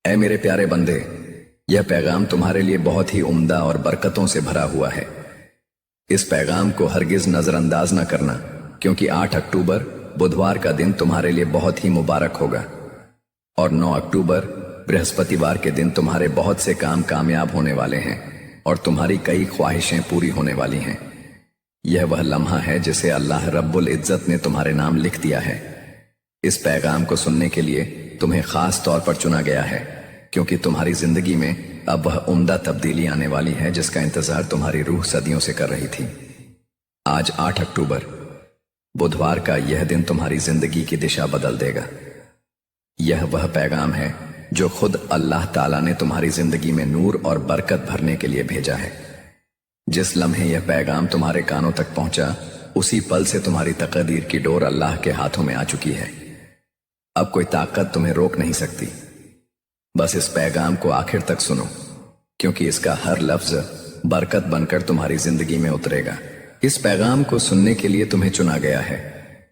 اے میرے پیارے بندے، یہ پیغام تمہارے لیے بہت ہی عمدہ اور برکتوں سے بھرا ہوا ہے۔ اس پیغام کو ہرگز نظر انداز نہ کرنا، کیونکہ 8 اکتوبر بدھوار کا دن تمہارے لیے بہت ہی مبارک ہوگا، اور 9 اکتوبر برہسپتیوار کے دن تمہارے بہت سے کام کامیاب ہونے والے ہیں اور تمہاری کئی خواہشیں پوری ہونے والی ہیں۔ یہ وہ لمحہ ہے جسے اللہ رب العزت نے تمہارے نام لکھ دیا ہے۔ اس پیغام کو سننے کے لیے تمہیں خاص طور پر چنا گیا ہے، کیونکہ تمہاری زندگی میں اب وہ عمدہ تبدیلی آنے والی ہے جس کا انتظار تمہاری روح صدیوں سے کر رہی تھی۔ آج 8 اکتوبر بدھوار کا یہ دن تمہاری زندگی کی دشا بدل دے گا۔ یہ وہ پیغام ہے جو خود اللہ تعالیٰ نے تمہاری زندگی میں نور اور برکت بھرنے کے لیے بھیجا ہے۔ جس لمحے یہ پیغام تمہارے کانوں تک پہنچا، اسی پل سے تمہاری تقدیر کی ڈور اللہ کے ہاتھوں میں آ چکی ہے۔ اب کوئی طاقت تمہیں روک نہیں سکتی۔ بس اس پیغام کو آخر تک سنو، کیونکہ اس کا ہر لفظ برکت بن کر تمہاری زندگی میں اترے گا۔ اس پیغام کو سننے کے لیے تمہیں چنا گیا ہے،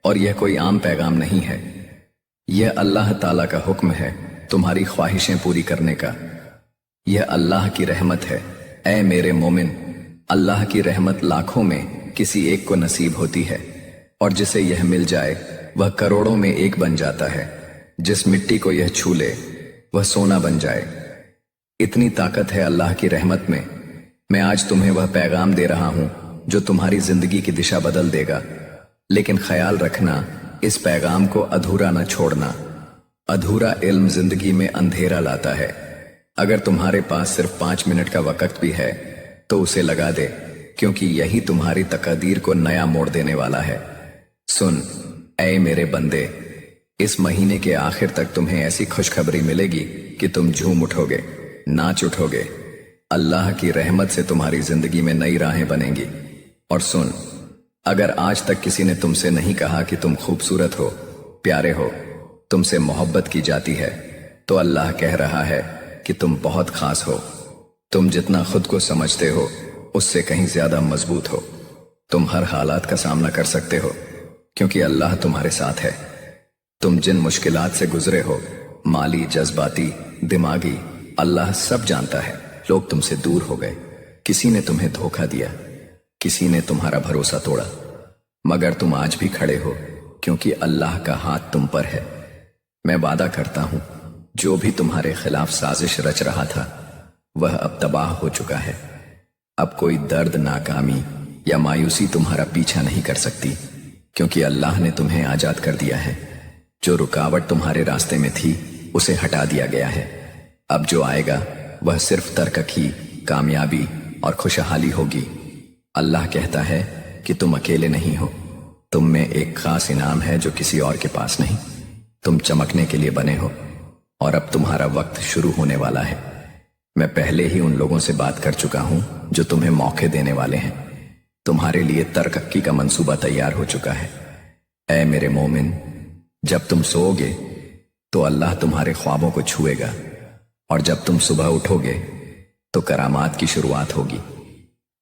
اور یہ کوئی عام پیغام نہیں ہے۔ یہ اللہ تعالیٰ کا حکم ہے تمہاری خواہشیں پوری کرنے کا۔ یہ اللہ کی رحمت ہے۔ اے میرے مومن، اللہ کی رحمت لاکھوں میں کسی ایک کو نصیب ہوتی ہے، اور جسے یہ مل جائے وہ کروڑوں میں ایک بن جاتا ہے۔ جس مٹی کو یہ چھو لے وہ سونا بن جائے۔ اتنی طاقت ہے اللہ کی رحمت میں۔ میں آج تمہیں وہ پیغام دے رہا ہوں جو تمہاری زندگی کی دشا بدل دے گا، لیکن خیال رکھنا، اس پیغام کو ادھورا نہ چھوڑنا۔ ادھورا علم زندگی میں اندھیرا لاتا ہے۔ اگر تمہارے پاس صرف 5 منٹ کا وقت بھی ہے تو اسے لگا دے، کیونکہ یہی تمہاری تقدیر کو نیا موڑ دینے والا ہے۔ سن اے میرے بندے، اس مہینے کے آخر تک تمہیں ایسی خوشخبری ملے گی کہ تم جھوم اٹھو گے، ناچ اٹھو گے۔ اللہ کی رحمت سے تمہاری زندگی میں نئی راہیں بنیں گی۔ اور سن، اگر آج تک کسی نے تم سے نہیں کہا کہ تم خوبصورت ہو، پیارے ہو، تم سے محبت کی جاتی ہے، تو اللہ کہہ رہا ہے کہ تم بہت خاص ہو۔ تم جتنا خود کو سمجھتے ہو اس سے کہیں زیادہ مضبوط ہو۔ تم ہر حالات کا سامنا کر سکتے ہو، کیونکہ اللہ تمہارے ساتھ ہے۔ تم جن مشکلات سے گزرے ہو، مالی، جذباتی، دماغی، اللہ سب جانتا ہے۔ لوگ تم سے دور ہو گئے، کسی نے تمہیں دھوکہ دیا، کسی نے تمہارا بھروسہ توڑا، مگر تم آج بھی کھڑے ہو، کیونکہ اللہ کا ہاتھ تم پر ہے۔ میں وعدہ کرتا ہوں، جو بھی تمہارے خلاف سازش رچ رہا تھا وہ اب تباہ ہو چکا ہے۔ اب کوئی درد، ناکامی یا مایوسی تمہارا پیچھا نہیں کر سکتی، کیونکہ اللہ نے تمہیں آزاد کر دیا ہے۔ جو رکاوٹ تمہارے راستے میں تھی اسے ہٹا دیا گیا ہے۔ اب جو آئے گا وہ صرف ترقی، کامیابی اور خوشحالی ہوگی۔ اللہ کہتا ہے کہ تم اکیلے نہیں ہو، تم میں ایک خاص انعام ہے جو کسی اور کے پاس نہیں۔ تم چمکنے کے لیے بنے ہو، اور اب تمہارا وقت شروع ہونے والا ہے۔ میں پہلے ہی ان لوگوں سے بات کر چکا ہوں جو تمہیں موقع دینے والے ہیں۔ تمہارے لیے ترقی کا منصوبہ تیار ہو چکا ہے۔ اے میرے مومن، جب تم سو گے تو اللہ تمہارے خوابوں کو چھوئے گا، اور جب تم صبح اٹھو گے تو کرامات کی شروعات ہوگی۔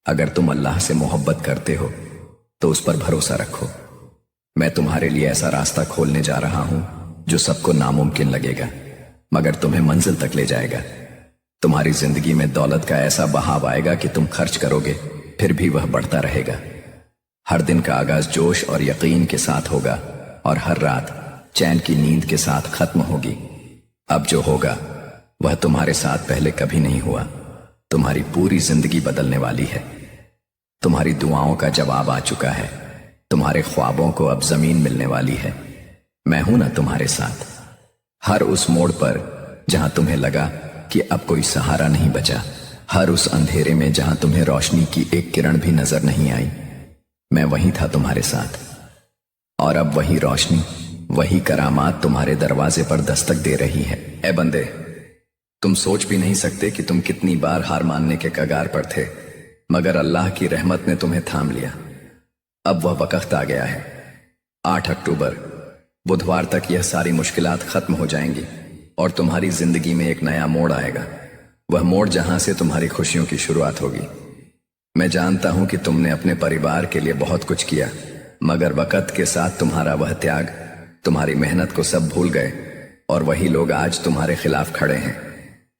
اگر تم اللہ سے محبت کرتے ہو تو اس پر بھروسہ رکھو۔ میں تمہارے لیے ایسا راستہ کھولنے جا رہا ہوں جو سب کو ناممکن لگے گا، مگر تمہیں منزل تک لے جائے گا۔ تمہاری زندگی میں دولت کا ایسا بہاؤ آئے گا کہ تم خرچ کرو گے پھر بھی وہ بڑھتا رہے گا۔ ہر دن کا آغاز جوش اور یقین کے ساتھ ہوگا، اور ہر رات چین کی نیند کے ساتھ ختم ہوگی۔ اب جو ہوگا وہ تمہارے ساتھ پہلے کبھی نہیں ہوا۔ تمہاری پوری زندگی بدلنے والی ہے۔ تمہاری دعاؤں کا جواب آ چکا ہے۔ تمہارے خوابوں کو اب زمین ملنے والی ہے۔ میں ہوں نا تمہارے ساتھ۔ ہر اس موڑ پر جہاں تمہیں لگا کہ اب کوئی سہارا نہیں بچا، ہر اس اندھیرے میں جہاں تمہیں روشنی کی ایک کرن بھی نظر نہیں آئی، میں وہیں تھا تمہارے ساتھ۔ اور اب وہی روشنی، وہی کرامات تمہارے دروازے پر دستک دے رہی ہے۔ اے بندے، تم سوچ بھی نہیں سکتے کہ تم کتنی بار ہار ماننے کے کگار پر تھے، مگر اللہ کی رحمت نے تمہیں تھام لیا۔ اب وہ وقت آ گیا ہے۔ 8 اکتوبر بدھوار تک یہ ساری مشکلات ختم ہو جائیں گی، اور تمہاری زندگی میں ایک نیا موڑ آئے گا، وہ موڑ جہاں سے تمہاری خوشیوں کی شروعات ہوگی۔ میں جانتا ہوں کہ تم نے اپنے پریوار کے لیے بہت کچھ کیا، مگر وقت کے ساتھ تمہارا وہ تیاگ، تمہاری محنت کو سب بھول گئے، اور وہی لوگ آج تمہارے خلاف کھڑے ہیں۔